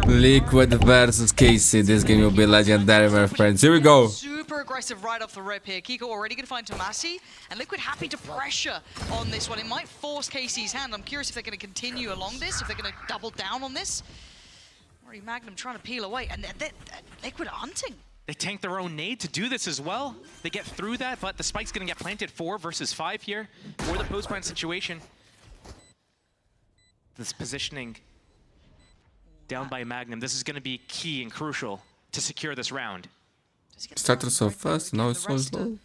Liquid versus KC. This game will be legendary, my friends. Here we go. Super aggressive right off the rip here. Kiko already going to find Tomasi, and Liquid happy to pressure on this one. It might force KC's hand. I'm curious if they're going to continue along this, if they're going to double down on this. Already Magnum trying to peel away, and Liquid are hunting. They tank their own nade to do this as well. They get through that, but the spike's going to get planted 4 versus 5 here for the post-plant situation. This positioning down by Magnum. This is going to be key and crucial to secure this round. Started so fast, now it's so slow.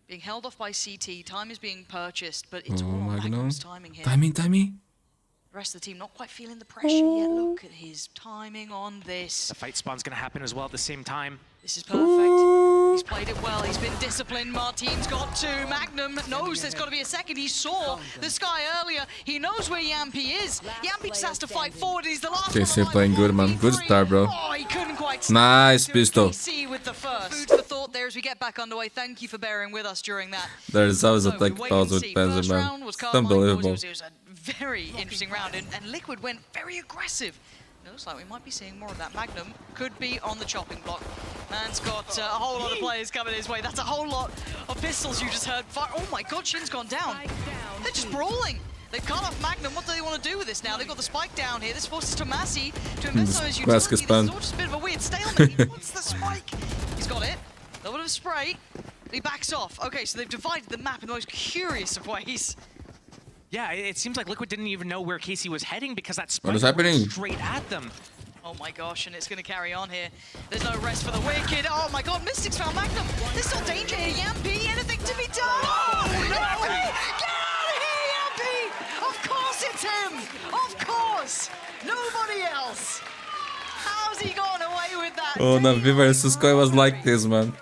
Being held off by CT, time is being purchased, but it's all Magnum's timing here. Timing. The rest of the team not quite feeling the pressure yet. Look at his timing on this. The fight spawn's going to happen as well at the same time. This is perfect. He's played it well. He's been disciplined. Martin's got to. Magnum knows there's got to be a second. He saw the sky earlier. He knows where Yampi is. Yampi just has to fight forward. He's the last KC one playing good, man. Good start, bro. Oh, he couldn't quite Nice pistol. KC with the first. Food for thought there as we get back underway. Thank you for bearing with us during that. There's always a So, tech we wait pause and with see. Panzer, First man. round was It's Karmine. unbelievable. It was a very interesting round, and Liquid went very aggressive. It looks like we might be seeing more of that. Magnum could be on the chopping block. Man's got a whole lot of players coming his way. That's a whole lot of pistols you just heard. Oh my god, Shin's gone down. They're just brawling. They've cut off Magnum. What do they want to do with this now? They've got the spike down here. This forces Tomasi to invest on his utility. This is all just a bit of a weird stalemate. He wants the spike. He's got it. A little bit of spray. He backs off. Okay, so they've divided the map in the most curious of ways. Yeah, it seems like Liquid didn't even know where KC was heading because that spike What is happening? went straight at them. Oh my gosh, and it's going to carry on here. There's no rest for the wicked. Oh my god, Mystics found Magnum. There's still danger here. Yampi, anything to be done? Oh, no way! Get out of here, Yampi! Of course it's him! Of course! Nobody else! How's he gone away with that? Oh, Navi versus Koi was like this, man.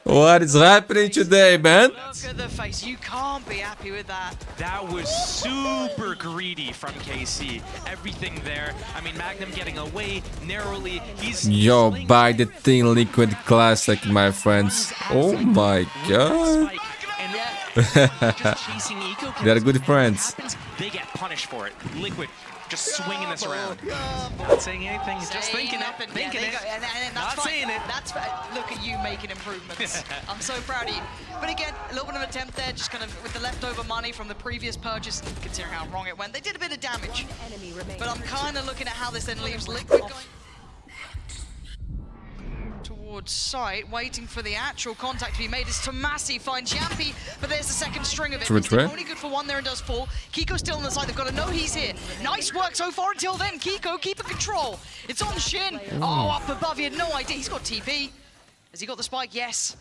What is happening today, man? Look at the face. You can't be happy with that. That was super greedy from KC. Everything there. I mean, Magnum getting away narrowly. He's Yo, buy the thing Liquid Classic, my friends. Oh my god. Just chasing eco. They're good friends. They get punished for it. Liquid just swinging this around. Not saying anything, just thinking it. Thinking it. Not saying it. That's look at you making improvements. I'm so proud of you. But again, a little bit of an attempt there, just kind of with the leftover money from the previous purchase, and considering how wrong it went, they did a bit of damage. But I'm kind of looking at how this then leaves Liquid going towards site, waiting for the actual contact to be made. As Tomasi finds Yampi, but there's the second string of it. It's only good for one there and does fall. Kiko's still on the side. They've got to know he's here. Nice work so far until then. Kiko keeping control. It's on Shin. Oh, up above. He had no idea. He's got TP. Has he got the spike? Yes.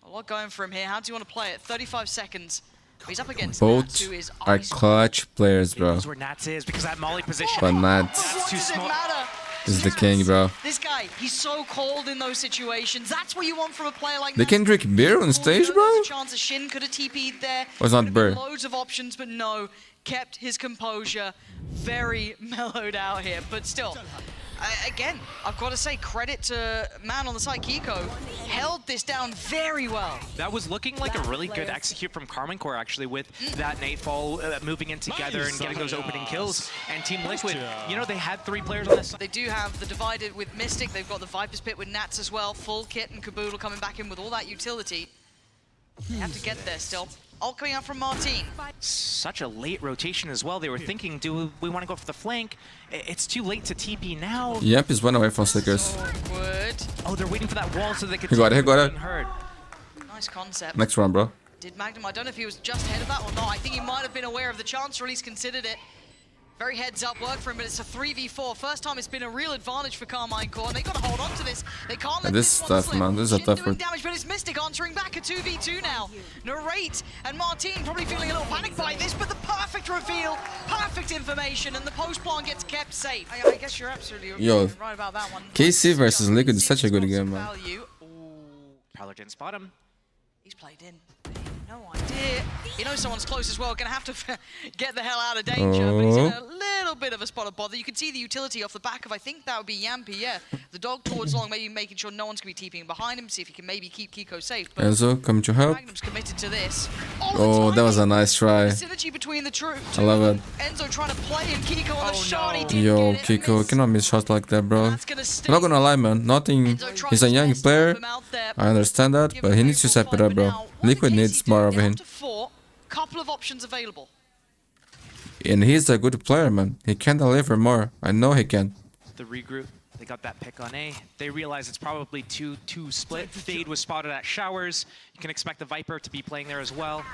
A lot going for him here. How do you want to play it? 35 seconds. He's up against Both who is are clutch players, bro. That's where NATS is because that molly position. But NATS What does it matter? is the king, bro. This guy, he's so cold in those situations. That's what you want from a player like They that. can drink beer on stage, bro? There's a chance that Shin could have TP'd there. Or it's not Could have been beer. Loads of options, but no. Kept his composure. Very mellowed out here, but still. Again, I've got to say credit to man on the side, Kiko. Held this down very well. That was looking like a really good execute from Karmine Corp actually with that nightfall moving in together and getting those opening kills. And Team Liquid, you know, they had 3 players on this side. They do have the divided with Mystic. They've got the Viper's Pit with Nats as well. Full kit and Caboodle coming back in with all that utility. They have to get there still. All coming out from Martin. Such a late rotation as well. They were thinking, do we want to go for the flank? It's too late to TP now. Yep, he's one away from Slickers. Awkward. Oh, they're waiting for that wall so they could He got it. Nice concept. Next round, bro. Did Magnum, I don't know if he was just ahead of that or not. I think he might have been aware of the chance, or at least considered it. Very heads up work for him, but it's a 3v4. First time it's been a real advantage for Karmine Corp, and they got to hold on to this. They can't let this one tough, slip. man. This is a Shin tough doing one. damage, but it's Mystic answering back, a 2v2 now. NATS and Martin probably feeling a little panicked by this, but the perfect reveal, perfect information, and the post plan gets kept safe. I guess you're absolutely right about that one. KC versus Liquid is such a good game, man. Prowler didn't spot him. He's played in. No idea. here. He knows someone's close as well. Gonna have to get the hell out of danger, but he's in a little bit of a spot of bother. You can see the utility off the back of, I think that would be Yampi, yeah. The dog towards long, maybe making sure no one's gonna be TPing behind him, see if he can maybe keep Kiko safe. But Enzo, come to help. Magnum's committed to this. Oh, that was a nice try. The synergy between the two. I love it. Enzo trying to play in Kiko on the shot. He didn't Yo, get it. Kiko, cannot miss shots like that, bro. That's gonna I'm not gonna lie, man. Nothing. He's a young player. I understand that, but he needs to step it up, bro. Liquid needs more of him. Couple of options available. And he's a good player, man. He can deliver more. I know he can. The regroup, they got that pick on A. They realize it's probably 2-2 split. Fade was spotted at Showers. You can expect the Viper to be playing there as well.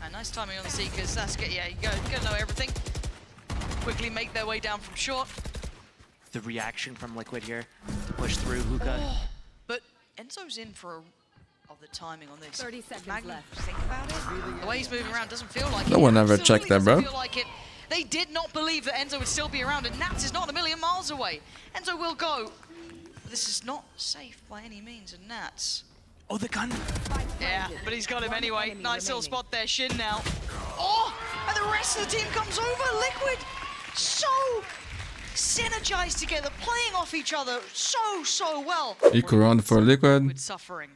And nice timing on the Seekers. That's good. Yeah, you gotta know everything. Quickly make their way down from short. The reaction from Liquid here to push through Hookah. Oh, but Enzo's in for the timing on this. 30 seconds Magnum, left. think about it. The way he's moving around doesn't feel like No one ever checked that, bro. Feel like it. They did not believe that Enzo would still be around, and NATS is not a million miles away. Enzo will go. But this is not safe by any means, and NATS. Oh, the gun. Yeah, but he's got him anyway. Nice little spot there, Shin now. Oh, and the rest of the team comes over. Liquid, so synergized together, playing off each other so well. Equal round for Liquid. Liquid suffering.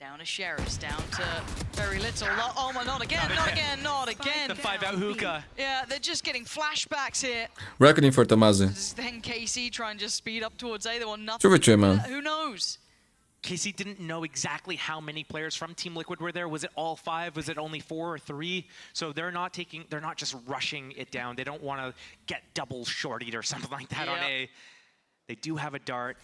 Down to Sheriffs, down to very little. Oh my, not again, not again, not again. The 5-out Hookah. Yeah, they're just getting flashbacks here. Reckoning for Tomasi. Then KC try and just speed up towards A. They want nothing. 2v3, man. Who knows? KC didn't know exactly how many players from Team Liquid were there. Was it all 5? Was it only 4 or 3? So they're not just rushing it down. They don't want to get double shortied or something like that on A. They do have a dart.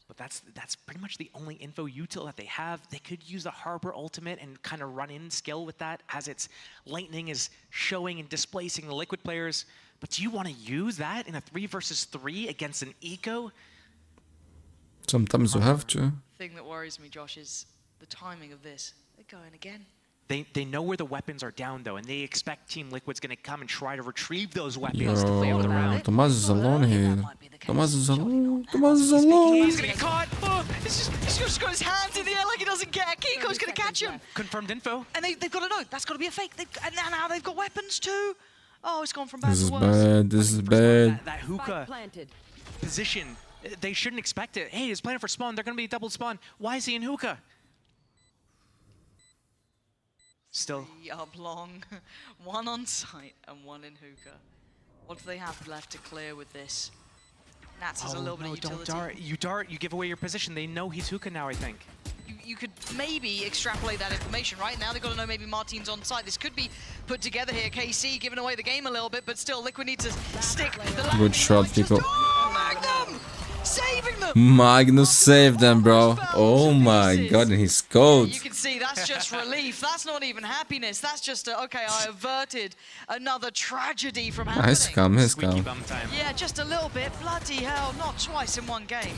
But that's pretty much the only info util that they have. They could use the Harbor ultimate and kind of run in skill with that as its lightning is showing and displacing the Liquid players. But do you want to use that in a 3 versus 3 against an eco? Sometimes you have to. The thing that worries me, Josh, is the timing of this. They're going again. They know where the weapons are down, though, and they expect Team Liquid's going to come and try to retrieve those weapons to play out the round. Tomasi is alone here. Tomasi is alone. Tomasi is alone. He's going to get caught. Oh, He's just got his hands in the air like he doesn't care. Kiko's going to catch him. confirmed info. And they've got to know. That's got to be a fake. And now they've got weapons too. Oh, it's gone from bad This to is worse. bad. This is bad. That hookah position, they shouldn't expect it. Hey, he's planning for spawn. They're going to be double spawn. Why is he in hookah? Still. 3 up long, 1 on site and 1 in hookah. What do they have left to clear with this? NATS has a little bit of utility. Don't dart. You dart, you give away your position. They know he's hookah now, I think. You could maybe extrapolate that information, right? Now they've got to know maybe Martin's on site. This could be put together here. KC giving away the game a little bit, but still, Liquid needs to stick the landing. Good shot, Kiko. Oh, Magnum! Saving them! Magnus saved them, bro. Oh my god, and he's cold. You can see that's just relief. That's not even happiness. That's just okay, I averted another tragedy from happening. Nice calm, nice Squeaky calm. bum time. Yeah, just a little bit. Bloody hell, not twice in one game.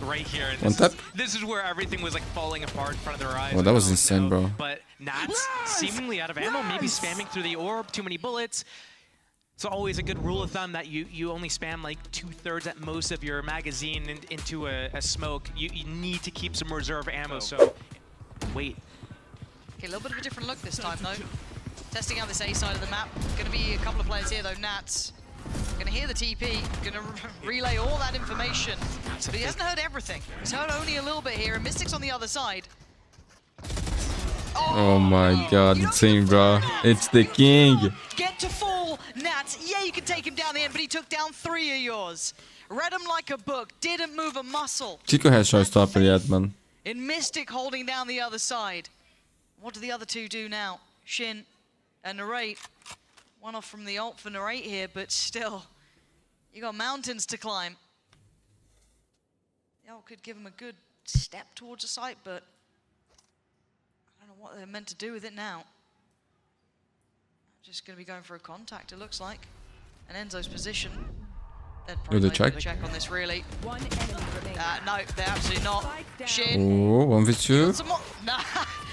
Right here. One tap. This is where everything was like falling apart in front of their eyes. Oh, that was insane, bro. But NATS seemingly out of ammo, maybe spamming through the orb, too many bullets. It's always a good rule of thumb that you only spam like 2/3 at most of your magazine into a smoke. You need to keep some reserve ammo, so wait. Okay, a little bit of a different look this time, though. Testing out this A side of the map. Gonna be a couple of players here, though. NATS. Gonna hear the TP. Gonna relay all that information. But he hasn't heard everything. He's heard only a little bit here, and Mystic's on the other side. Oh my god, the team, bro. It's the king. Get to fall, NATS. Yeah, you can take him down the end, but he took down 3 of yours. Read him like a book. Didn't move a muscle. Chico has showstopper yet, man. In Mystic holding down the other side. What do the other two do now? Shin and NATS. 1 off from the ult for NATS here, but still, you got mountains to climb. The ult could give him a good step towards the site, but I don't know what they're meant to do with it now. Just going to be going for a contact, it looks like. And Enzo's position. They'd probably check? make a check on this, really. No, they're absolutely not. Shin. Oh, 1v2. Some more. Nah.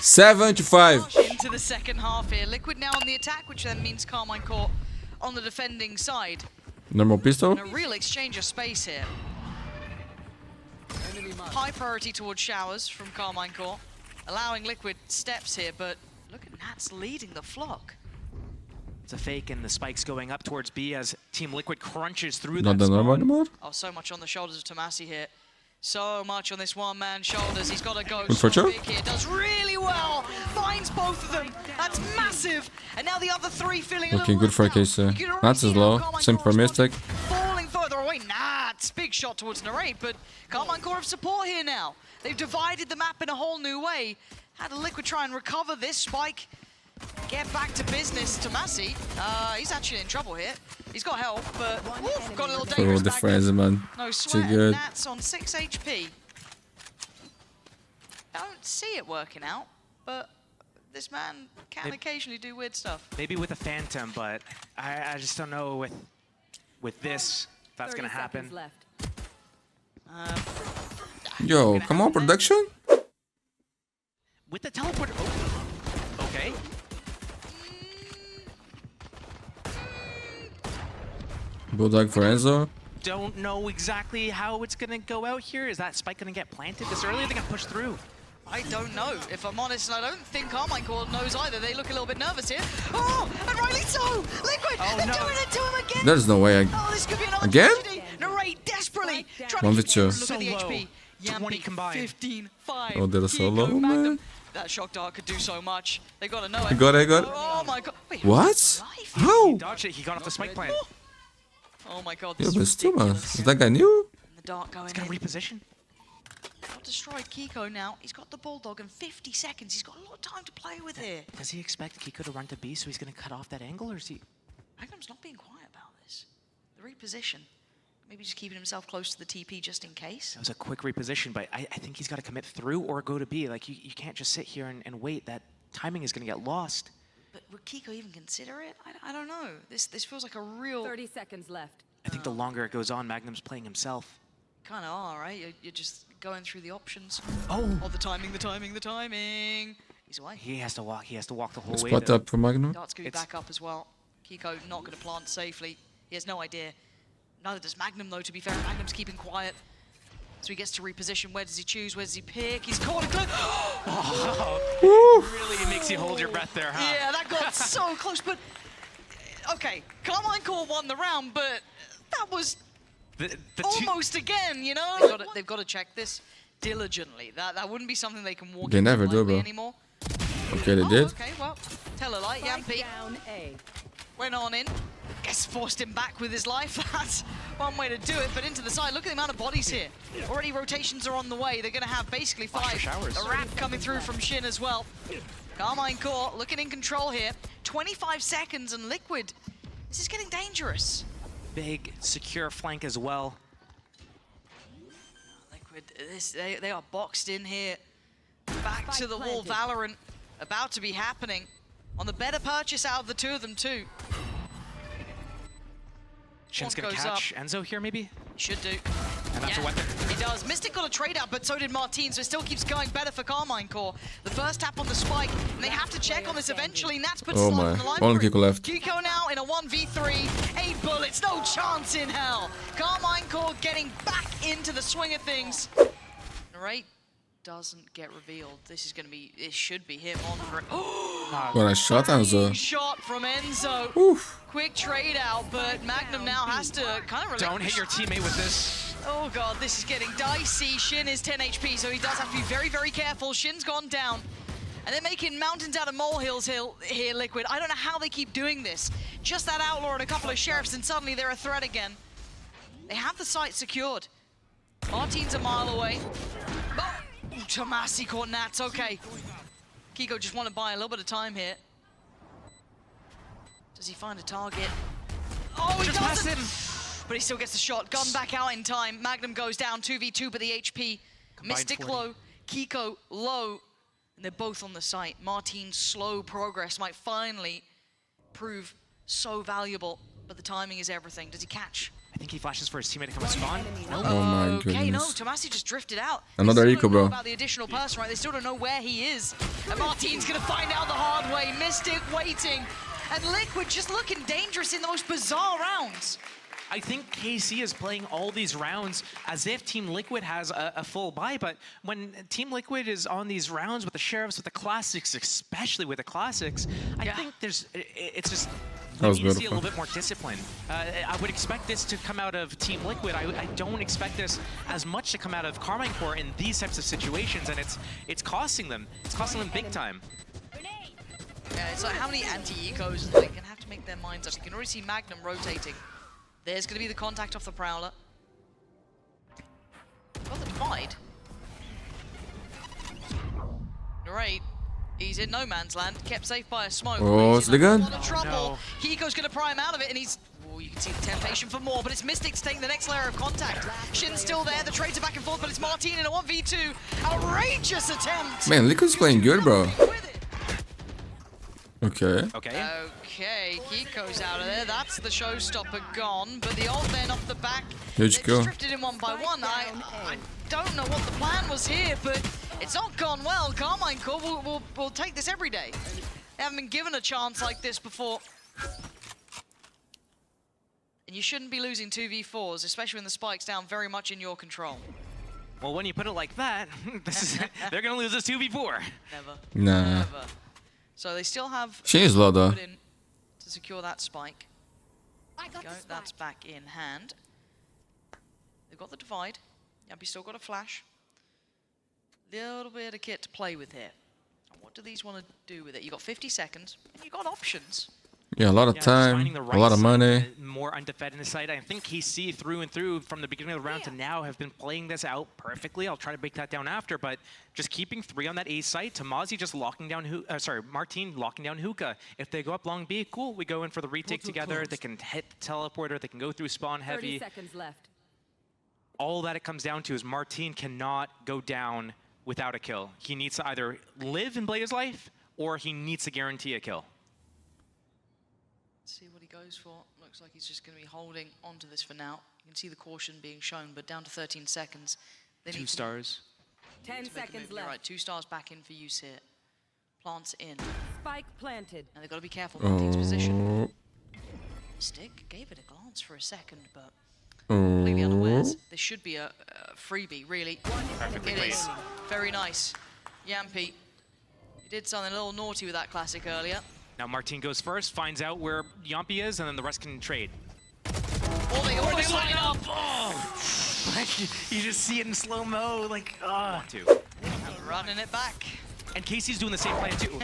75. Into the second half here. Liquid now on the attack, which then means Karmine Corp on the defending side. Normal pistol. And a real exchange of space here. high priority towards showers from Karmine Corp, allowing Liquid steps here, but look at Nats leading the flock. It's a fake, and the spike's going up towards B as Team Liquid crunches through Not that the normal spawn. anymore. Oh, so much on the shoulders of Tomasi here. So much on this one-man shoulders. He's got to go Good for so Joe. big here. Does really well. Finds both of them. That's massive. And now the other three feeling a Looking little good for left out. KC. You can already Nats see is how low. Karmine Same Corp for responded. Mystic. Falling further away. Nats. Big shot towards NATS, but Karmine Corp have support here now. They've divided the map in a whole new way. Had a Liquid try and recover this spike. Get back to business. Tomasi, he's actually in trouble here. He's got help, but oof, got a little So dangerous the back friends, man. No Too sweat, good. Nats on 6 HP. Don't see it working out, but this man can occasionally do weird stuff. Maybe with a Phantom, but I just don't know with this if that's going to happen. Yo, come on, production. With the teleport... Oh, okay. Bulldog for Enzo. Don't know exactly how it's going to go out here. Is that spike going to get planted this early? Are they going to push through? I don't know, if I'm honest, and I don't think Karmine Corp knows either. They look a little bit nervous here. Oh, and rightly so! Liquid, they're doing it to him again! There's no way. Oh, this could be another Again? tragedy. NATS desperately trying One to v two. look So at the low. HP. 20 Yampi, combined. 15, 5. Oh, they're so Kiko, low, Magnum. man. That shock dart could do so much. They gotta know I it. got it, I got it. Oh my god. Wait, What? how's he alive? How? He dodged it. He got off the spike plant. Oh my god, Yo, this but is still, man. ridiculous. Is that guy new? And the dart going He's going in. to reposition. Got destroyed Kiko now. He's got the Bulldog in 50 seconds. He's got a lot of time to play with here. Does he expect Kiko to run to B, so he's going to cut off that angle, or is he... Magnum's not being quiet about this. The reposition. Maybe just keeping himself close to the TP just in case. That was a quick reposition, but I think he's got to commit through or go to B. Like, you can't just sit here and wait. That timing is going to get lost. But would Kiko even consider it? I don't know. This feels like a real... 30 seconds left. I think the longer it goes on, Magnum's playing himself. Kind of are, right? You're just going through the options. Oh! Oh, the timing. He's away. He has to walk the whole way. Spot though. up for Magnum. Dart's going to be It's- back up as well. Kiko not going to plant safely. He has no idea. Neither does Magnum, though, to be fair. Magnum's keeping quiet. So he gets to reposition. Where does he choose? Where does he pick? He's caught a clip. Really makes you hold your breath there, huh? Yeah, that got so close. But, okay, Karmine Corp won the round, but that was The two, almost again, you know? They've got to check this diligently. That wouldn't be something they can walk They into never do, lightly bro. anymore. Okay, they Oh, did. okay, well, tell a light. Yampi Down A. went on in. Guess forced him back with his life. That's one way to do it, but into the side. Look at the amount of bodies here. Already rotations are on the way. They're going to have basically Watch 5. for showers. A wrap coming through from Shin as well. Karmine Corp looking in control here. 25 seconds and Liquid. This is getting dangerous. big, secure flank as well. Liquid, they are boxed in here. Back to the wall, Valorant about to be happening. On the better purchase out of the two of them too. Shin's One gonna goes catch Enzo here, maybe? Should do. And that's a weapon. He does. Mystic got a trade out, but so did Martin, so it still keeps going better for Karmine Corp. The first tap on the spike, and they have to check on this eventually. Nats puts Oh Slug my, on the line. one Kiko left. Kiko now in a 1v3, 8 bullets, no chance in hell. Karmine Corp getting back into the swing of things. NATS doesn't get revealed. This is going to be, it should be him on for it. What a shot, Enzo. Shot from Enzo. Oof. Quick trade out, but Magnum now has to kind of Don't hit your teammate with this. Oh god, this is getting dicey. Shin is 10 HP, so he does have to be very, very careful. Shin's gone down. And they're making mountains out of molehills here, Liquid. I don't know how they keep doing this. Just that Outlaw and a couple of Sheriffs, and suddenly they're a threat again. They have the site secured. Martin's a mile away. Oh, Tomasi caught Nats, okay. Kiko just want to buy a little bit of time here. Does he find a target? Oh, he Just past doesn't! him. But he still gets the shot. Gun back out in time. Magnum goes down 2v2, but the HP. Combined Mystic 40. low, Kiko low. And they're both on the site. Martin's slow progress might finally prove so valuable, but the timing is everything. Does he catch? I think he flashes for his teammate to come and spawn. Nope. Oh my Okay, no, goodness. Tomasi just drifted out. Another They still eco, don't know bro. about the additional person, right? They still don't know where he is. And Martin's gonna find out the hard way. Mystic waiting. And Liquid just looking dangerous in the most bizarre rounds. I think KC is playing all these rounds as if Team Liquid has a full buy, but when Team Liquid is on these rounds with the Sheriffs, with the Classics, especially with the Classics, I think it's just... That was we need to see a beautiful. little bit more discipline. I would expect this to come out of Team Liquid. I don't expect this as much to come out of Karmine Corp in these types of situations, and it's costing them. It's costing them big time. Yeah, it's like how many anti-ecos are they going to have to make their minds up? You can already see Magnum rotating. There's going to be the contact off the Prowler. Got the divide. Great. He's in no man's land, kept safe by a smoke. Oh, it's the gun. A lot of trouble. No. Hiko's going to pry him out of it, and he's... Oh, you can see the temptation for more, but it's Mystics taking the next layer of contact. Shin's still there, the trades are back and forth, but it's Martin in a 1v2. Outrageous attempt! Man, Liquid's playing good, bro. Okay. Okay. Okay, Hiko's out of there. That's the showstopper gone, but the ult then off the back. Huge They've kill. drifted in one by one. I don't know what the plan was here, but it's not gone well. Karmine Corp will take this every day. They haven't been given a chance like this before. And you shouldn't be losing 2v4s, especially when the spike's down very much in your control. Well, when you put it like that, they're going to lose this 2v4. Never. Nah. Never. So they still have She is low though. put in to secure that spike. That's back in hand. They've got the divide. Yampy's still got a flash. Little bit of kit to play with here. And what do these want to do with it? You got 50 seconds, and you got options. Yeah, a lot of Yeah, just time, finding the a right lot of side, money. more undefended side. I think KC through and through from the beginning of the round to now have been playing this out perfectly. I'll try to break that down after, but just keeping 3 on that A site. Tamazi just locking down, Martin locking down Hookah. If they go up long B, cool. We go in for the retake together. They can hit the teleporter. They can go through spawn heavy. 30 seconds left. All that it comes down to is Martin cannot go down without a kill. He needs to either live and play his life, or he needs to guarantee a kill. See what he goes for. Looks like he's just going to be holding onto this for now. You can see the caution being shown, but down to 13 seconds. They 2 need stars. 10 to make a move. seconds You're left. right, 2 stars back in for use here. Plants in. Spike planted. And they've got to be careful Martin's position. Oh. Stick gave it a glance for a second, but completely unawares. This should be a freebie, really. It is. Very nice. Yampy. He did something a little naughty with that classic earlier. Now Martin goes first, finds out where Yampy is, and then the rest can trade. Oh, they always line up! Oh! You just see it in slow-mo, like, Running it back. And Casey's doing the same plan too.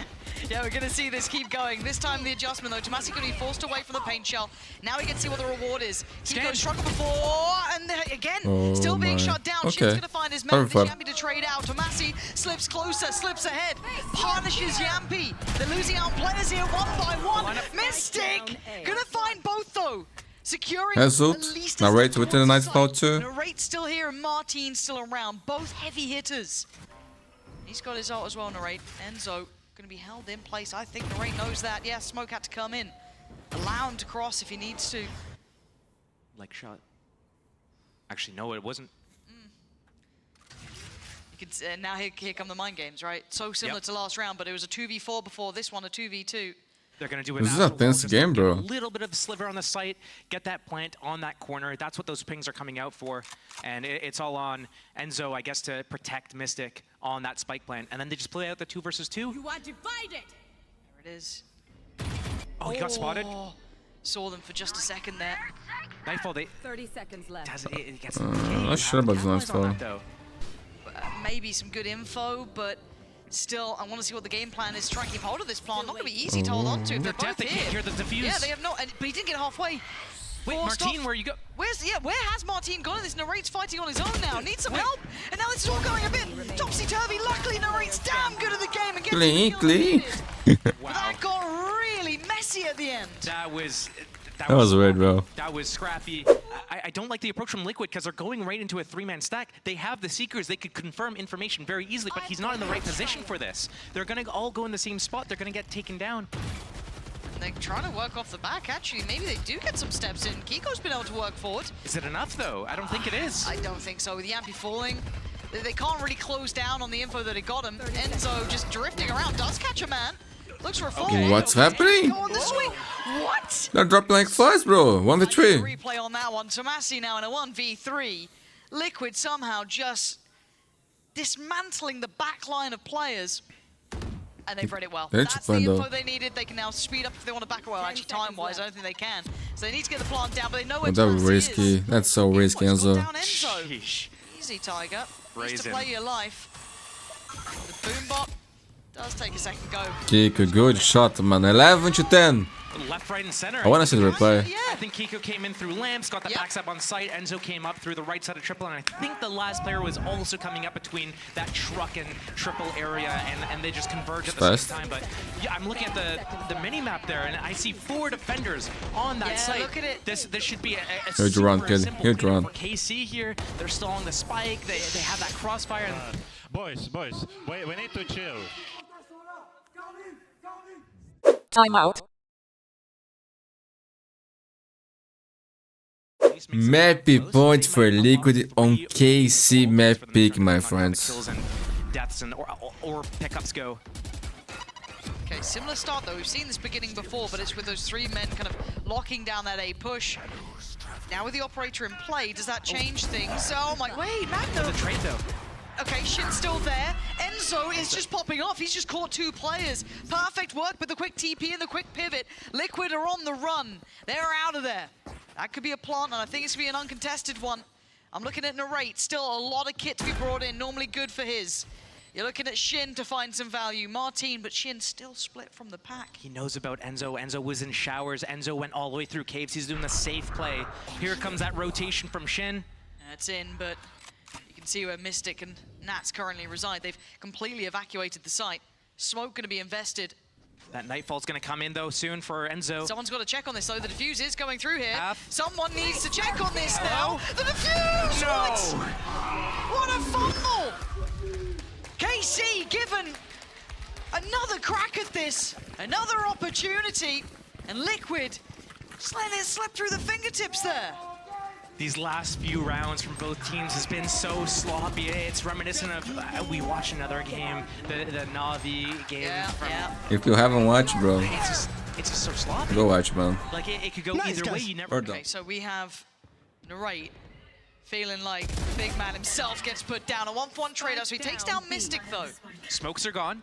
Yeah, we're going to see this keep going. This time the adjustment, though. Tomasi going to be forced away from the paint shell. Now he can see what the reward is. Hiko struggled before, and again, still being shut down. Shin's going to find his man. Yampy to trade out. Tomasi slips closer, slips ahead, punishes Yampy. They're losing out players here one by one. Mystic! Going to find both, though. Securing at least NATS within a nice spot too. NATS still here and Martin still around. Both heavy hitters. He's got his ult as well, NATS. Enzo going to be held in place. I think NATS knows that. Yeah, smoke had to come in. Allow him to cross if he needs to. Like shot. Actually, no, it wasn't. You could, now here come the mind games, right? So similar to last round, but it was a 2v4 before this one, a 2v2. They're going to do it. This is a tense game, bro. A little bit of the sliver on the site, get that plant on that corner. That's what those pings are coming out for. And it's all on Enzo, I guess, to protect Mystic on that spike plant. And then they just play out the 2 versus 2. You are divided. There it is. Oh, he got spotted. Saw them for just a second there. Nightfall, they... 30 seconds left. It gets not sure about this Nightfall. Maybe some good info, but still, I want to see what the game plan is. Try and keep hold of this plant. Not going to be easy to hold on to. If they're both They can't hear the defuse. Yeah, they have not. But he didn't get halfway. Wait, Martin, where you go? Where has Martin gone? This NATS fighting on his own now. Needs some help. And now this is all going a bit topsy-turvy. Luckily, NATS damn good at the game and gets the kill needed. Wow. That got really messy at the end. That was weird, bro. That was scrappy. I don't like the approach from Liquid because they're going right into a 3-man stack. They have the Seekers. They could confirm information very easily, but he's not in the right position for this. They're going to all go in the same spot. They're going to get taken down. They're trying to work off the back, actually. Maybe they do get some steps in. Kiko's been able to work forward. Is it enough, though? I don't think it is. I don't think so. With Yampy falling, they can't really close down on the info that it got him. Enzo just drifting around, does catch a man. Looks for a fall. What's happening? Go on the swing. What? They're dropping like flies, bro. 1v3. Replay on that one. Tomasi now in a 1v3. Liquid somehow just dismantling the back line of players. And they've read it well. That's That's the fun, info though. they needed. They can now speed up if they want to back away. Well, actually, time-wise, I don't think they can. So they need to get the plant down, but they know where That was Tomasi risky. is. That's so risky, What's Enzo. gone down Enzo? Sheesh. Easy, Tiger. Needs to Brazen. play your life. The boombot does take a second go. Kiko, good shot, man. 11 to 10. Left, right, and center. I want to see the replay. Yeah. I think Kiko came in through lamps, got the Yep. backstab on site. Enzo came up through the right side of triple, and I think the last player was also coming up between that truck and triple area, and they just converge at the Fast. same time. But yeah, I'm looking at the mini map there, and I see 4 defenders on that Yeah, site. look at it. This should be a Huge super run, kid. simple Huge cleanup run. for KC here. They're still on the spike. They have that crossfire. And Boys, we need to chill. Timeout. Map point for Liquid on KC map pick, my friends. Kills and deaths and or pickups go. Okay, similar start though. We've seen this beginning before, but it's with those 3 men kind of locking down that A push. Now with the operator in play, does that change things? Oh my, wait, The Magnum. trade though. Okay, Shin's still there. Enzo is just popping off. He's just caught 2 players. Perfect work with the quick TP and the quick pivot. Liquid are on the run. They're out of there. That could be a plant, and I think it's going to be an uncontested one. I'm looking at NATS. Still a lot of kit to be brought in. Normally good for his. You're looking at Shin to find some value. Martin, but Shin still split from the pack. He knows about Enzo. Enzo was in showers. Enzo went all the way through caves. He's doing the safe play. Here comes that rotation from Shin. That's in, but you can see where Mystic and NATS currently reside. They've completely evacuated the site. Smoke going to be invested. That Nightfall's gonna come in though soon for Enzo. Someone's got to check on this though. The defuse is going through here. Half. Someone needs to check on this now. The defuse! No! What a fumble! KC given another crack at this. Another opportunity. And Liquid just letting it slip through the fingertips there. These last few rounds from both teams has been so sloppy. It's reminiscent of we watched another game, the Navi game. Yeah. If you haven't watched, bro, It's just so sloppy. go watch, man. Like it could go either way. You never. Or don't. Okay, so we have NATS feeling like the big man himself gets put down. A 1-for-1 trade-off, so he takes down Mystic though. Smokes are gone.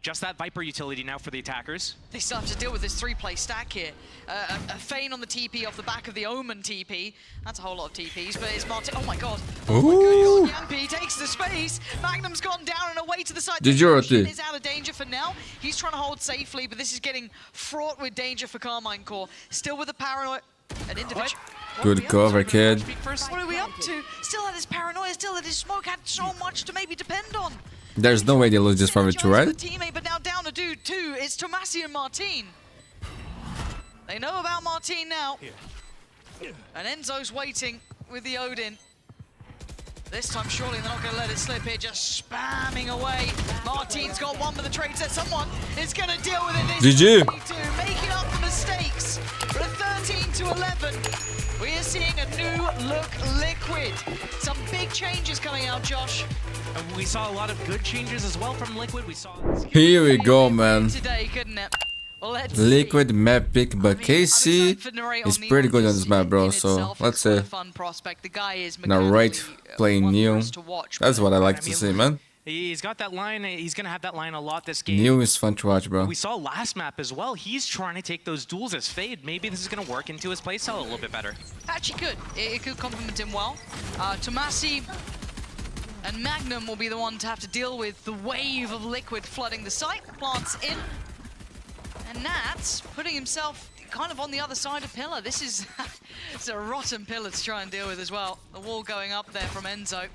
Just that Viper utility now for the attackers. They still have to deal with this 3-play stack here. A feign on the TP off the back of the Omen TP. That's a whole lot of TPs, but it's Martin. Oh my god. Ooh. Yampi takes the space. Magnum's gone down and away to the side. Did you Shin is out of danger for now. He's trying to hold safely, but this is getting fraught with danger for Karmine Corp. Still with the paranoia. An individual. Good cover, kid. What are we up to? Still had his paranoia, still had his smoke, had so much to maybe depend on. There's no way they lose this 5v2, right? Teammate, but now down to dude 2. It's Tomasi and Martin. They know about Martin now. And Enzo's waiting with the Odin. This time, surely they're not going to let it slip here, just spamming away. Martin's got one with the trade set. Someone is going to deal with it. This GG. making up the mistakes. But a 13-11, we are seeing a new look Liquid. Some big changes coming out, Josh. We saw a lot of good changes as well from Liquid. We saw. Here we go, man. Today, couldn't it? Well, let's Liquid see. map pick, but I'm KC excited for NATS is on pretty Neon good on just this map, bro. in So itself. let's It's say quite a fun prospect. The guy is NATS playing Neo. wondrous to watch, That's but what I like I to mean, see, man. He's got that line. He's gonna have that line a lot this game. Neo is fun to watch, bro. We saw last map as well. He's trying to take those duels as Fade. Maybe this is gonna work into his playstyle a little bit better. actually could. It could complement him well. Tomasi and Magnum will be the one to have to deal with the wave of Liquid flooding the site. Plants in. And NATS putting himself kind of on the other side of Pillar. This is it's a rotten Pillar to try and deal with as well. The wall going up there from Enzo.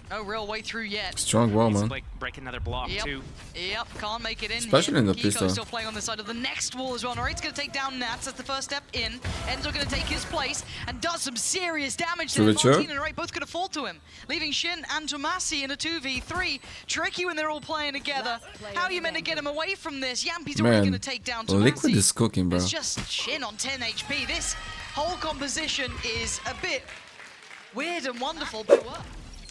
No real way through yet. Strong wall, Needs to, man. like break another block too. Yep, can't make it in Especially here. in the Kiko's pistol. still playing on the side of the next wall as well. NATS going to take down NATS. That's the first step in. Enzo going to take his place and does some serious damage there. True. Martin and NATS both going to fall to him, leaving Shin and Tomasi in a 2v3. Tricky when they're all playing together. How are you meant to get him away from this? Yampi's already Man, going to take down Tomasi. Liquid is cooking, bro. It's just Shin on 10 HP. This whole composition is a bit weird and wonderful, but it worked.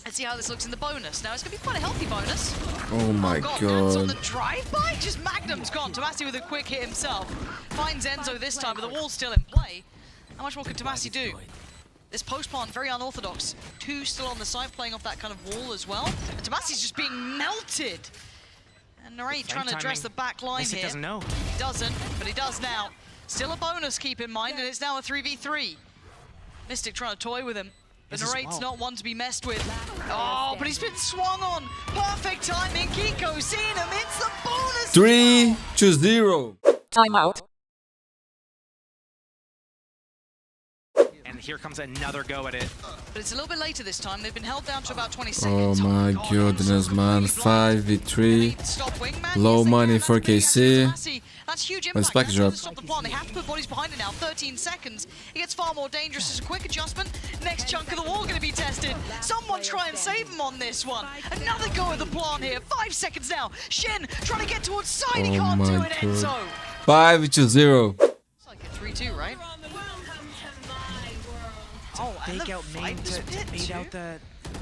Let's see how this looks in the bonus. Now, it's going to be quite a healthy bonus. Oh my God. Nats on god. the drive-by? Just Magnum's gone. Tomasi with a quick hit himself. Finds Enzo this time, but the wall's still in play. How much more can Tomasi do? This post-plant, very unorthodox. 2 still on the side, playing off that kind of wall as well. And Tomasi's just being melted. And NATS trying to address the back line here. He doesn't know. He doesn't, but he does now. Still a bonus, keep in mind, and it's now a 3v3. Mystic trying to toy with him. But NATS not one to be messed with. Oh, but he's been swung on. Perfect timing. Kiko seen him. It's the bonus. 3-0. Timeout. And here comes another go at it. But it's a little bit later this time. They've been held down to about 20 Oh seconds. my God, goodness, man. 5v3. Stop wingman. Low Yes, they money can. for That's big. KC. Tomasi. That's huge When impact. Spike That's drop. to stop the plan. They have to put bodies behind it now. 13 seconds. It gets far more dangerous. It's a quick adjustment. Next chunk of the wall going to be tested. Someone try and save him on this one. Another go at the plan here. 5 seconds now. Shin trying to get towards side. He Oh can't do my it. God. Enzo. 5-0. It's like a 3-2, right? Oh, and Fake the out main fight was to bit bait too. out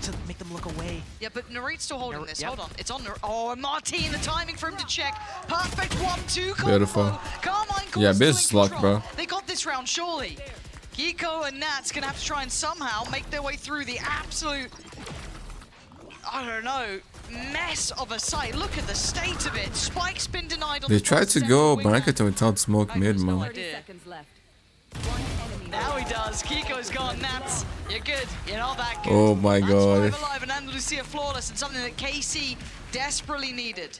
to make them look away. Yeah, but NATS still holding this. Yep. Hold on. It's on. Oh, and Martin, the timing for him to check. Perfect 1-2 combo. Beautiful. Karmine Yeah, still in business luck, control. bro. They got this round, surely. Kiko and NATS gonna have to try and somehow make their way through the absolute, I don't know, mess of a site. Look at the state of it. Spike's been denied on They the tried first to second go wingman. bracket without smoke mid, Magnum's no man. 30 idea. seconds left. One enemy Now he does. Kiko's gone. NATS, you're good. You're not that good. Oh my That's god. 5 alive and Andalusia flawless, and something that KC desperately needed.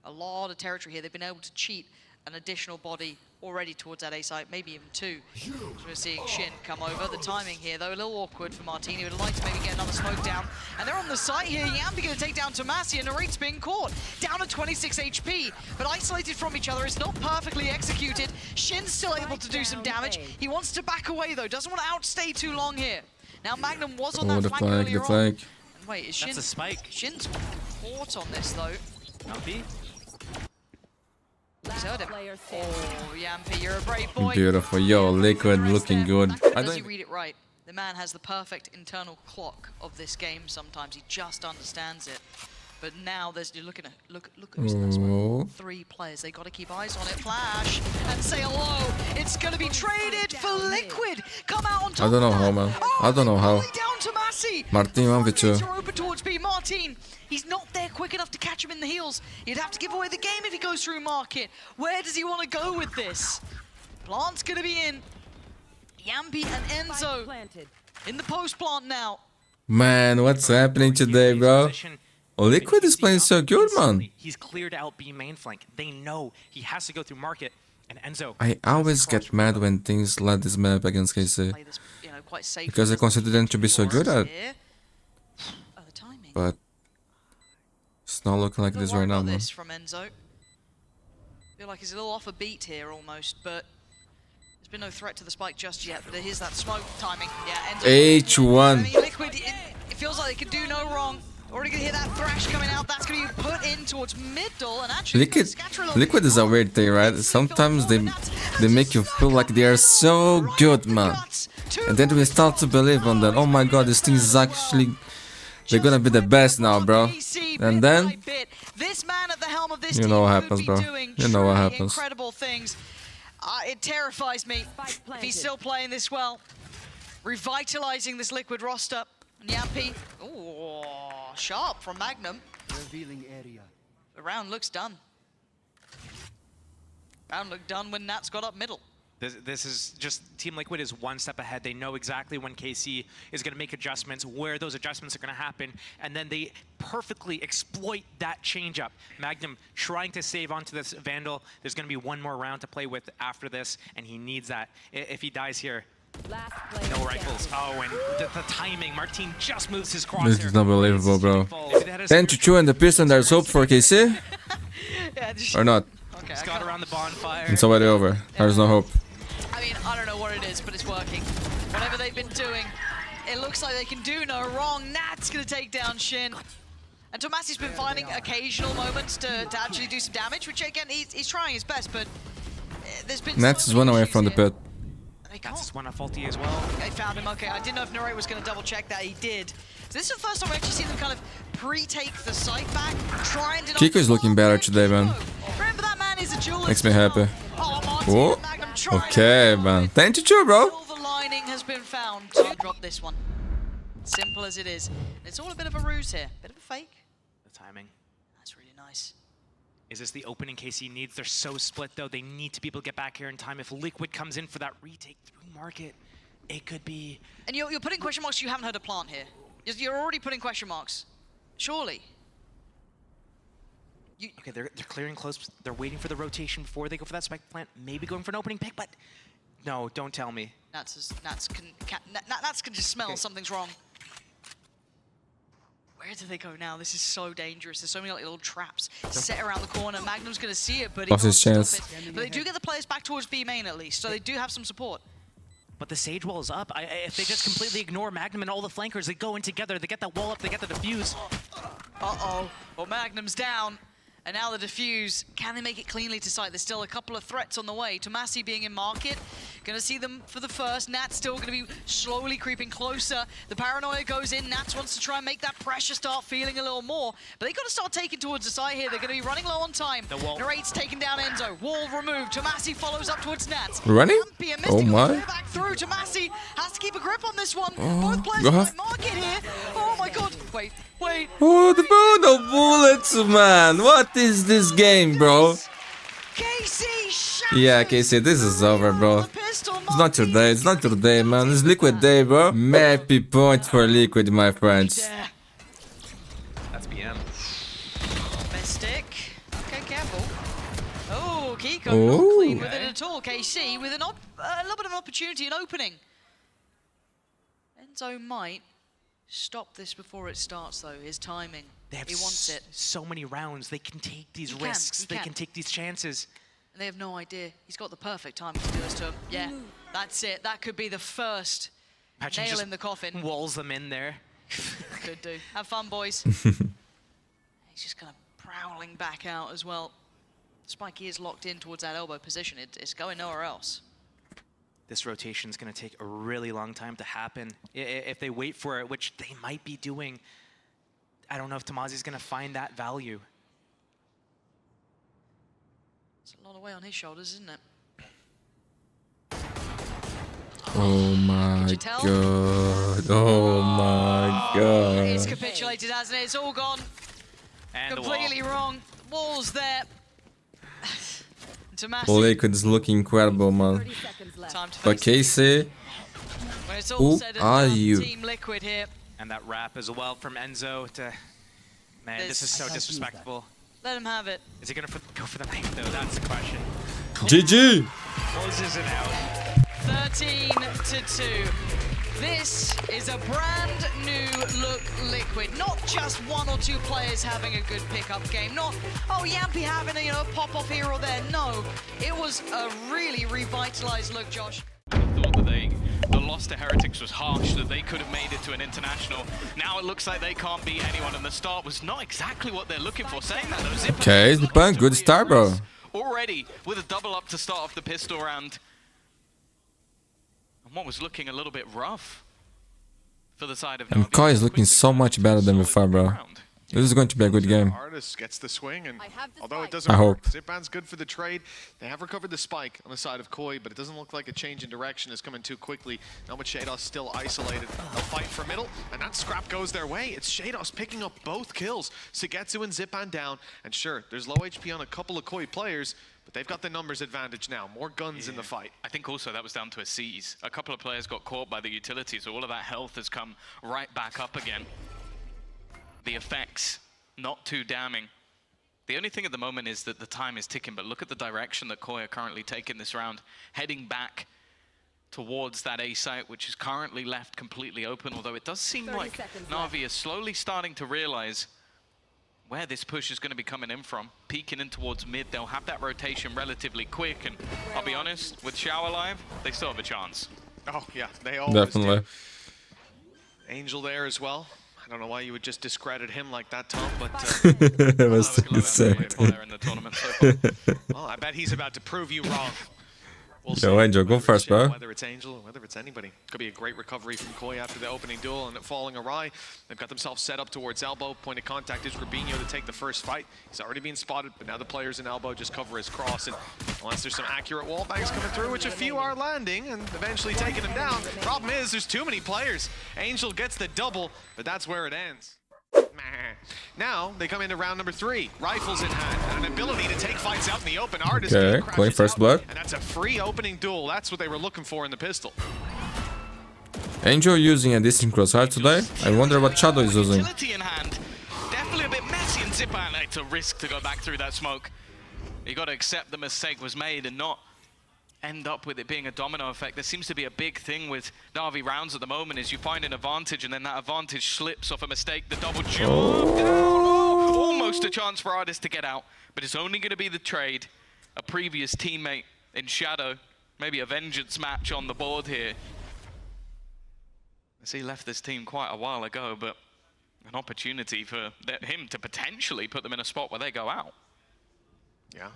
A lot of territory here. They've been able to cheat an additional body already towards that A site, maybe even 2. So we're seeing Shin come over. The timing here, though, a little awkward for Martini. Would have liked to maybe get another smoke down. And they're on the site here. Yampi going to take down Tomasi, and NATS being caught. Down to 26 HP, but isolated from each other. It's not perfectly executed. Shin's still able to do some damage. He wants to back away, though. Doesn't want to outstay too long here. Now Magnum was on Oh, that the flank flank, earlier the on. flank. And wait, is Shin? That's a spike. Shin's caught on this, though. Not B. He's heard him. player standing. Oh, Yampi, you're a brave boy. Beautiful. Yo, Liquid looking good. I Does he don't. read it right? The man has the perfect internal clock of this game sometimes. He just understands it. But now there's, you're looking at, look who's in that smoke. Oh. 3 players. They got to keep eyes on it. Flash and say hello. It's going to be traded for Liquid. Come out on top. I don't know of how, that. man. Oh, I don't know how. fully down to Massey. Martin 1v2. Are open towards B. Martin. He's not there quick enough to catch him in the heels. You'd have to give away the game if he goes through market. Where does he want to go with this? Plant's going to be in. Yampi and Spike Enzo planted. in the post plant now. Man, what's happening today, bro? Position. Liquid is playing so good, man. He's cleared out B main flank. They know he has to go through market. And Enzo. I always get mad when things like this map against KC. Play this, you know, quite safe. Because I consider them to be so good at it. Here. Oh, the timing. But it's not looking like Don't this worry right now, about man. this from Enzo. Feel like he's a little off a beat here almost, but there's been no threat to the spike just yet. But here's that smoke timing. Yeah, Enzo. H1. I mean, Liquid, it feels like they can do no wrong. Already gonna hear that thrash coming out. That's gonna be put in towards middle, and actually Liquid is a weird thing, right? Sometimes they make you feel like they are so good, man. And then we start to believe on that. Oh my god, this thing is actually, they're gonna be the best now, bro. And then this man at the helm of this you know what team happens, could bro. be doing You know what truly happens. incredible things. It terrifies me if he's still playing this well. Revitalizing this Liquid roster. And Yampi, ooh, sharp from Magnum. Revealing area. The round looks done. Round looked done when NATS got up middle. This is just Team Liquid is one step ahead. They know exactly when KC is going to make adjustments, where those adjustments are going to happen, and then they perfectly exploit that change-up. Magnum trying to save onto this Vandal. There's going to be one more round to play with after this, and he needs that. If he dies here, Last player no rifles. Oh, and the timing. Martin just moves his crosshair. This is unbelievable, bro. If it had a 10 to 2 and the Piston, there's hope for KC? Yeah, just, Or not? okay, Just I got can't- around the bonfire. It's already over. There's no hope. I mean, I don't know what it is, but it's working. Whatever they've been doing, it looks like they can do no wrong. Nat's gonna take down Shin. And Tomasi's been finding occasional moments to actually do some damage, which again, he's trying his best, but there's been Nats so is many 1 away issues from the here. pit. They That's can't. just one off ulti as well. They found him. Okay, I didn't know if NATS was going to double check that. He did. So this is the first time we actually seen them kind of pre-take the site back, try and deny. Kiko is looking better today, man. Remember that man is a duelist. Makes me happy. Oh, Martin, Oh, Magnum trying to okay, do man. it. 10-2, bro. Silver lining has been found. To drop this one. Simple as it is. It's all a bit of a ruse here. Bit of a fake. The timing. That's really nice. Is this the opening KC needs? They're so split, though. They need to be able to get back here in time. If Liquid comes in for that retake through market, it could be... And you're putting question marks, you haven't heard a plant here. You're already putting question marks. Surely. Okay, they're clearing close. They're waiting for the rotation before they go for that spike plant. Maybe going for an opening pick, but... No, don't tell me. Nats can just smell something's wrong. Where do they go now? This is so dangerous. There's so many like, little traps set around the corner. Magnum's going to see it, but he Lost his can't stop chance. it. But they do get the players back towards B main at least, so they do have some support. But the Sage wall is up. If they just completely ignore Magnum and all the flankers, they go in together. They get that wall up, they get the defuse. Uh-oh. Well, Magnum's down. And now the defuse. Can they make it cleanly to site? There's still a couple of threats on the way. Tomasi being in market. Gonna see them for the first. Nats still gonna be slowly creeping closer. The paranoia goes in. Nats wants to try and make that pressure start feeling a little more. But they gotta start taking towards the side here. They're gonna be running low on time. The wall. NATS taking down Enzo. Wall removed. Tomasi follows up towards Nats. Running? Lampy and Oh Mystical my. clear back through. Tomasi has to keep a grip on this one. Oh, Both players God. are in market here. Oh my god. Wait. Oh, the no bullets, man. What is this game, bro? KC Yeah, KC, this is over, bro. It's not your day. It's not your day, man. It's Liquid day, bro. Happy point for Liquid, my friends. That's BM. Mystic. Okay, careful. Oh, Kiko Ooh. not clean with it at all. KC with a little bit of an opportunity, an opening. Enzo might stop this before it starts, though. His timing. They have He wants it. so many rounds. They can take these He can, risks. he They can. can take these chances. And they have no idea. He's got the perfect timing to do this to him. Yeah, that's it. That could be the first Imagine nail just in the coffin. walls them in there. Could do. Have fun, boys. He's just kind of prowling back out as well. Spikey is locked in towards that elbow position. It's going nowhere else. This rotation is going to take a really long time to happen. If they wait for it, which they might be doing, I don't know if Tomazi's going to find that value. It's a lot of weight on his shoulders, isn't it? Oh my you tell? god. Oh my god. It's capitulated, hasn't it? It's all gone. And Completely wrong. Wall's there. Tomasi. Liquid is looking incredible, man. 30 seconds left. Time to But face it. KC, When it's all who said and are done, you? Team Liquid here. And that wrap as well from Enzo to... Man, this is so disrespectful. Let him have it. Is he going to go for the knife, though? That's the question. GG. Closes it out. 13-2. This is a brand new look Liquid. Not just one or two players having a good pickup game. Not, oh, Yampy having a pop off here or there. No, it was a really revitalized look, Josh. Thought that the loss to Heretics was harsh, that they could have made it to an international. Now it looks like they can't beat anyone, and the start was not exactly what they're looking for. Saying that, though, Zipper Okay, looking Zipan, to good start, bro. regress already with a double up to start off the pistol round. And what was looking a little bit rough for the side of And Navi. Koi is looking so much better than before, bro. This is going to be a good game. Artist gets the swing, and I have the although it spike. doesn't I work, hope. Zipman's good for the trade. They have recovered the spike on the side of Koi, but it doesn't look like a change in direction is coming too quickly. Now with Shados still isolated, they'll fight for middle, and that scrap goes their way. It's Shados picking up both kills. Sugetsu and Zipman down, and sure, there's low HP on a couple of Koi players, but they've got the numbers advantage now. More guns in the fight. I think also that was down to a seize. A couple of players got caught by the utility, so all of that health has come right back up again. The effects, not too damning. The only thing at the moment is that the time is ticking, but look at the direction that Koi are currently taking this round, heading back towards that A site, which is currently left completely open, although it does seem 30 like seconds Na'Vi is slowly starting to realize where this push is going to be coming in from. Peeking in towards mid, they'll have that rotation relatively quick, and I'll be honest, with Shower Live, they still have a chance. Oh yeah, they always Definitely. do. Angel there as well. I don't know why you would just discredit him like that, Tom, but It was That was insane. a player in the tournament so far. well, I bet he's about to prove you wrong. Yo, Angel, go first, bro. Whether it's Angel or whether it's anybody. Could be a great recovery from Koi after the opening duel and it falling awry. They've got themselves set up towards elbow. Point of contact is Rubinho to take the first fight. He's already been spotted, but now the players in elbow just cover his cross. And unless there's some accurate wall bangs coming through, which a few are landing and eventually taking him down. Problem is, there's too many players. Angel gets the double, but that's where it ends. Now they come into round number 3. Rifles in hand and an ability to take fights out in the open. Artist Okay, going first blood. and that's a free opening duel. That's what they were looking for in the pistol. Angel using a decent crosshair today. I wonder what Shadow is using. Utility in hand. Definitely a bit messy, and Zipan had to risk to go back through that smoke. You got to accept the mistake was made and not end up with it being a domino effect. There seems to be a big thing with Na'Vi rounds at the moment is you find an advantage and then that advantage slips off a mistake. The double jump down. Oh, almost a chance for Artist to get out, but it's only going to be the trade. A previous teammate in Shadow, maybe a vengeance match on the board here. I see he left this team quite a while ago, but an opportunity for him to potentially put them in a spot where they go out. Yeah.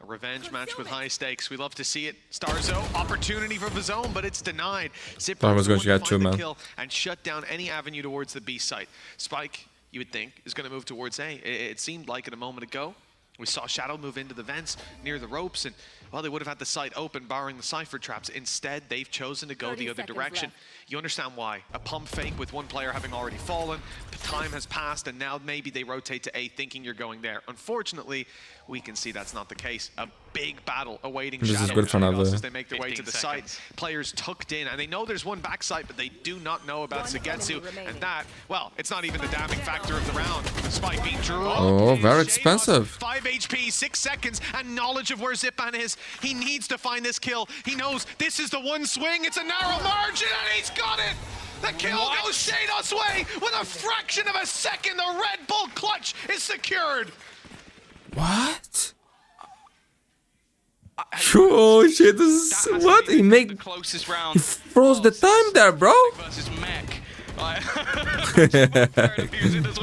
A revenge match with high stakes. We love to see it. Starzo, opportunity for the zone, but it's denied. I was going to get two, man. Kill and shut down any avenue towards the B site. Spike, you would think, is going to move towards A. It seemed like it a moment ago. We saw Shadow move into the vents near the ropes, and well, they would have had the site open, barring the Cypher traps. Instead, they've chosen to go the other direction. You understand why. A pump fake with one player having already fallen, the time has passed, and now maybe they rotate to A thinking you're going there. Unfortunately, we can see that's not the case. A big battle awaiting This Shadow is good for another. as they make their way to the site. Players tucked in, and they know there's one backside, but they do not know about Sugetsu. And that, well, it's not even the damning factor of the round. The Spike being dropped. Oh, very Shados, expensive. 5 HP, 6 seconds, and knowledge of where Zipan is. He needs to find this kill. He knows this is the one swing. It's a narrow margin, and he's got it. The kill goes Shados' way with a fraction of a second. The Red Bull clutch is secured. What? Oh shit, this is what? He made the closest round. he froze the time there, bro. Versus Mech.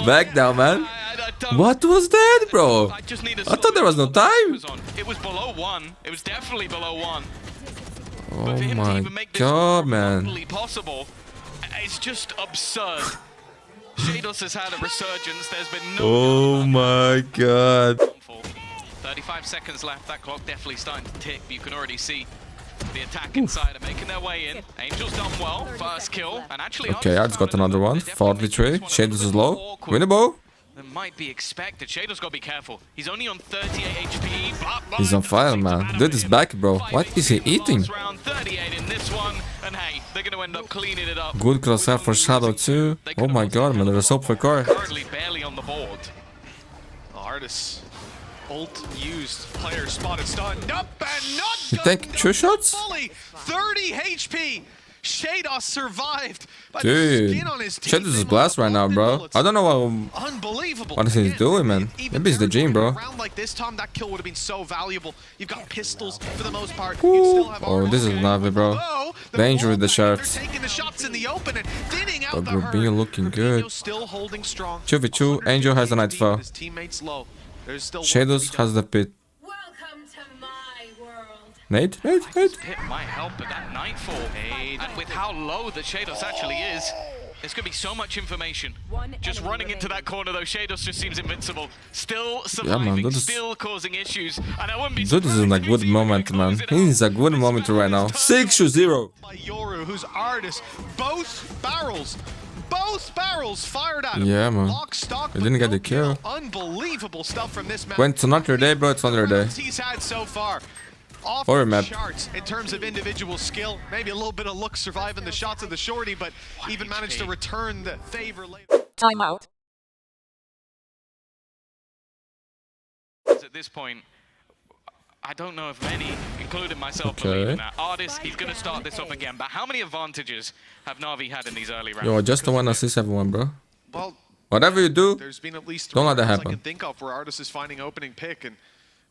Back down, man. What was that, bro? I thought there was no time. It was below 1. It was definitely below 1. Oh But for him to my even make this god, man. remotely possible, it's just absurd. Shados has had a resurgence. There's been no Oh my god. 35 seconds left. That clock definitely starting to tick, but you can already see the attack inside are making their way in. Angel's done well. First kill. And actually, Okay, I just got another one. 43. Shadows is low. Winnable. That might be expected. Shadows gotta be careful. He's only on 38 HP. He's on fire, man. Dude is back, bro. What is he eating? Round 38 in this one, and hey, they're gonna end up cleaning it up. Good crosshair for Shadow too. Oh my god, man. There's hope for Corp. Currently barely on the board. Artis. Ult used. Player spotted stun. Up and not You take 2 shots? fully. 30 HP. Shados survived. By the Dude. skin on his teeth. Shadows is They blast right now, bro. bullets. I don't know Unbelievable. what he's doing, man. Even Maybe it's the gym, bro. a round like this, Tom, that kill would have been so valuable. You've got pistols for the most part. You still have Oh, this is Na'Vi, bro. Although, the Danger with the wallbang, shafts. They're taking the shots in the open and thinning out But the herd. Rubinho looking good. Rubinho's still holding strong. 2v2, Angel has a nightfall. His teammates low. There's still Shadows has the pit. Welcome to my world. Nate? Pit might help, but that Nightfall, and with how low the Shados actually is, there's going to be so much information. Just running into that corner, though, Shados just seems invincible. Still surviving, that is- still causing issues. And I wouldn't be Dude is in a good moment, man. He's a good moment right now. 6-0. by Yoru, who's Artist. Both barrels fired at him. Yeah, man. Lock, stock, He didn't but get no the kill. Unbelievable stuff from this man. When it's not your day, bro, it's not your day. He's had so far. Off Or a the map. charts in terms of individual skill. Maybe a little bit of luck surviving the shots of the shorty, but even managed to return the favor later. Timeout. At this point, I don't know if many, including myself, believe in that. Artist, he's going to start this off again, but how many advantages have Na'Vi had in these early rounds? Yo, I just don't want to assist everyone, bro. Well, Whatever you do, there's been at least don't let that rounds I happen. can think of where Artist is finding opening pick, and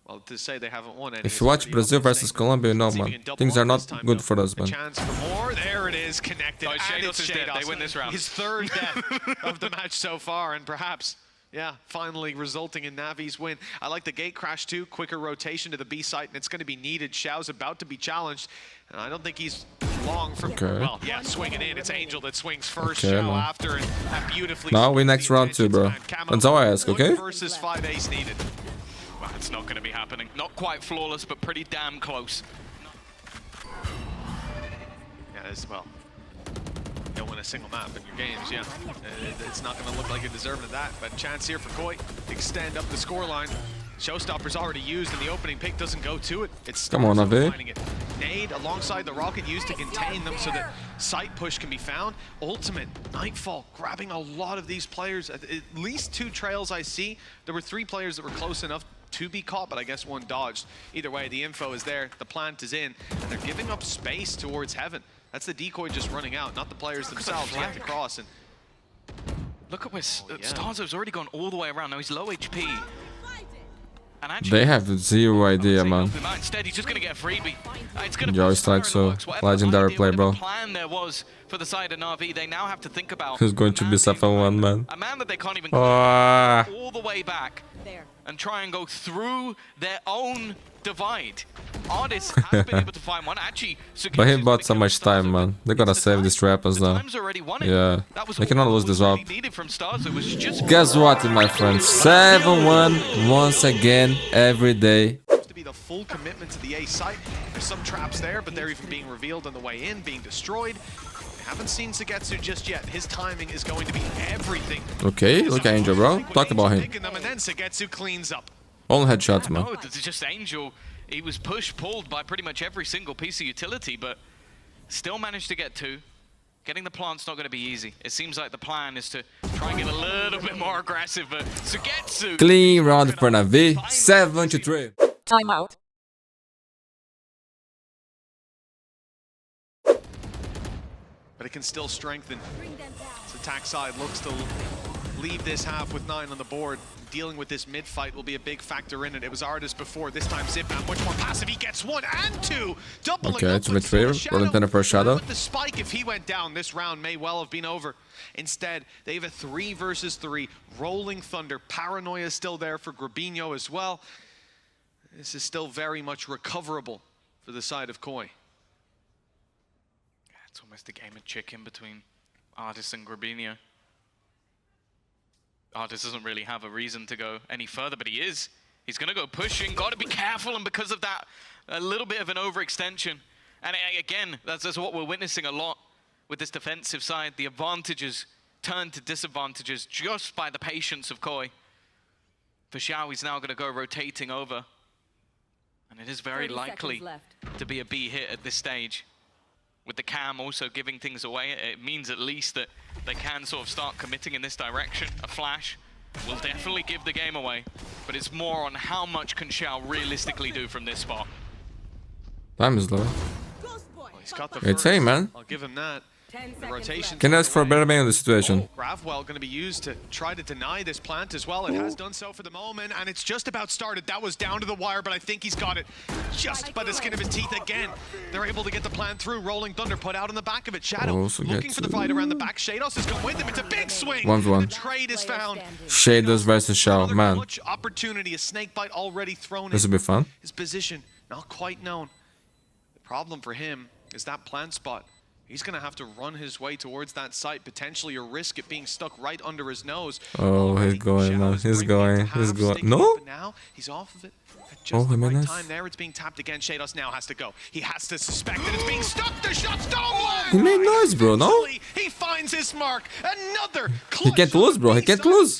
well, to say they haven't won any. if you watch Brazil versus Colombia, you know, man. Things are not good for us, A man. chance for more. There it is, connected. Oh, And Shados it's is dead. They Shados. win this round. His third death of the match so far, and perhaps Yeah, finally resulting in Navi's win. I like the gate crash too, quicker rotation to the B site, and it's going to be needed. Xiao's about to be challenged, and I don't think he's long from... Okay. Well, yeah, swinging in. It's Angel that swings first, Okay, Xiao man. after, and that beautifully... Now we next round too, bro. That's all I ask, okay? Versus 5 ace needed. Well, it's not going to be happening. Not quite flawless, but pretty damn close. Yeah, as well. You don't win a single map in your games, yeah. It's not going to look like you're deserving of that, but chance here for Koi. Extend up the scoreline. Showstopper's already used, and the opening pick doesn't go to it. It's Come on, Navi. finding it. Nade alongside the rocket used to contain them so that site push can be found. Ultimate, Nightfall, grabbing a lot of these players. At least 2 trails I see. There were 3 players that were close enough to be caught, but I guess 1 dodged. Either way, the info is there, the plant is in, and they're giving up space towards Heaven. That's the decoy just running out, not the players themselves who have to cross. And Look at where Starzo's already gone all the way around. Now he's low HP. And actually, They have zero idea, man. Instead, he's just going to get a freebie. It's going to Yo, it's like so legendary play, bro. Plan there was for the side of Na'Vi, they now have to think about Who's going to be 7-1, man? a man that they can't even Ah. all the way back and try and go through their own divide. Artists have been able to find one. Actually, But he bought so much time, man. They gotta save these rappers now. Yeah, they cannot lose this up. Guess what, my friends? 7-1 once again, every day. to be the full commitment to the A site. There's some traps there, but they're even being revealed on the way in, being destroyed. Haven't seen Sugetsu just yet. His timing is going to be everything. Okay, look at Angel, bro. Talk about him. Them, and then Sugetsu cleans up. All headshots, man. No, it's just Angel. He was pulled by pretty much every single piece of utility, but still managed to get 2. Getting the plant's not going to be easy. It seems like the plan is to try and get a little bit more aggressive, but Sugetsu... Clean round for Na'Vi, 7-3. Timeout. But it can still strengthen. This attack side looks to leave this half with 9 on the board. Dealing with this mid fight will be a big factor in it. It was Artis before. This time Zipman much more passive. He gets 1 and 2. Doubling Okay, up to with mid-3, rolling thunder for a shadow. With the spike, if he went down, this round may well have been over. Instead, they have a 3 versus 3. Rolling thunder. Paranoia is still there for Grabinho as well. This is still very much recoverable for the side of Koi. It's almost a game of chicken between Artis and Grabinho. Artis doesn't really have a reason to go any further, but he is. He's going to go pushing. Got to be careful, and because of that, a little bit of an overextension. And again, that's what we're witnessing a lot with this defensive side. The advantages turn to disadvantages just by the patience of Koi. For Xiao, he's now going to go rotating over. And it is very likely to be a B hit at this stage. With the cam also giving things away, it means at least that they can sort of start committing in this direction. A flash will definitely give the game away, but it's more on how much can Xiao realistically do from this spot. Time is low. Well, he's got the It's first. A, man. I'll give him that. The rotation. Can ask for a better man in the situation. Gravwell going to be used to try to deny this plant as well. It has done so for the moment, and it's just about started. That was down to the wire, but I think he's got it just by the skin of his teeth again. They're able to get the plant through. Rolling Thunder put out on the back of it. Shadow looking for the fight around the back. Shados is going with him. It's a big swing. 1v1. The trade is found. Shadows versus Xiao, man. Much opportunity. A snake bite already thrown This in. will be fun. His position not quite known. The problem for him is that plant spot. He's going to have to run his way towards that site, potentially, or risk it being stuck right under his nose. Oh, he's going, man. He's going. He's going. No? Now he's off of it. At just the right Jimenez. time there, it's being tapped again. Shados now has to go. He has to suspect that it's being stuck. The shot's stolen! He made noise, bro, no? He finds his mark. Another He can't lose, bro. He can't lose.